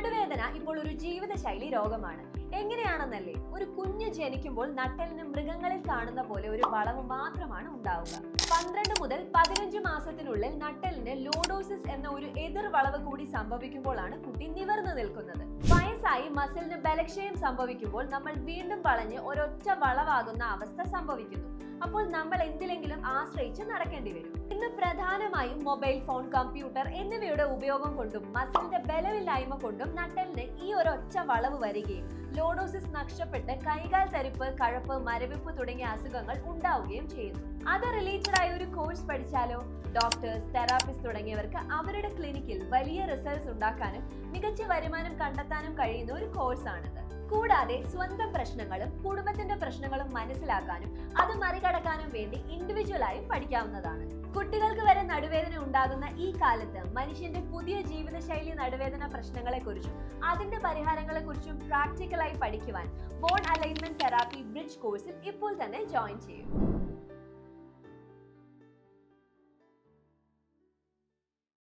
നടുവേദന ഇപ്പോൾ ഒരു ജീവിതശൈലി രോഗമാണ്. എങ്ങനെയാണെന്നല്ലേ? ഒരു കുഞ്ഞ് ജനിക്കുമ്പോൾ നട്ടെല്ലിന് മൃഗങ്ങളിൽ കാണുന്ന പോലെ ഒരു വളവ് മാത്രമാണ് ഉണ്ടാവുക. 12 മുതൽ 15 മാസത്തിനുള്ളിൽ നട്ടെല്ലിന് ലോഡോസിസ് എന്ന ഒരു എതിർ വളവ് കൂടി സംഭവിക്കുമ്പോഴാണ് കുട്ടി നിവർന്നു നിൽക്കുന്നത്. വയസ്സായി മസിലിന് ബലക്ഷയം സംഭവിക്കുമ്പോൾ നമ്മൾ വീണ്ടും വളഞ്ഞ് ഒരൊറ്റ വളവാകുന്ന അവസ്ഥ സംഭവിക്കുന്നു. അപ്പോൾ നമ്മൾ എന്തിലെങ്കിലും ആശ്രയിച്ച് നടക്കേണ്ടി വരും. ഇന്ന് പ്രധാനമായും മൊബൈൽ ഫോൺ, കമ്പ്യൂട്ടർ എന്നിവയുടെ ഉപയോഗം കൊണ്ടും മസിലിന്റെ ബലമില്ലായ്മ കൊണ്ടും നട്ടെല്ലിന് ഈ ഒരൊറ്റ വളവ് വരികയും ലോഡോസിസ് നഷ്ടപ്പെട്ട് കൈകാൽ തരിപ്പ്, കഴപ്പ്, മരവിപ്പ് തുടങ്ങിയ അസുഖങ്ങൾ ഉണ്ടാവുകയും ചെയ്യുന്നു. അത് റിലേറ്റഡ് ആയ ഒരു കോഴ്സ് പഠിച്ചാലോ? ഡോക്ടേഴ്സ്, തെറാപ്പിസ്റ്റ് തുടങ്ങിയവർക്ക് അവരുടെ ക്ലിനിക്കിൽ വലിയ റിസൾട്ട്സ് ഉണ്ടാക്കാനും മികച്ച വരുമാനം കണ്ടെത്താനും കഴിയുന്ന ഒരു കോഴ്സാണിത്. കൂടാതെ സ്വന്തം പ്രശ്നങ്ങളും കുടുംബത്തിന്റെ പ്രശ്നങ്ങളും മനസ്സിലാക്കാനും അത് മറികടക്കാനും വേണ്ടി ഇൻഡിവിജ്വലായി പഠിക്കാവുന്നതാണ്. കുട്ടികൾക്ക് വരെ നടുവേദന ഉണ്ടാകുന്ന ഈ കാലത്ത് മനുഷ്യന്റെ പുതിയ ജീവിതശൈലി നടുവേദന പ്രശ്നങ്ങളെക്കുറിച്ചും അതിന്റെ പരിഹാരങ്ങളെക്കുറിച്ചും പ്രാക്ടിക്കലായി പഠിക്കുവാൻ ബോൺ അലൈൻമെന്റ് തെറാപ്പി ബ്രിഡ്ജ് കോഴ്സിൽ ഇപ്പോൾ തന്നെ ജോയിൻ ചെയ്യും.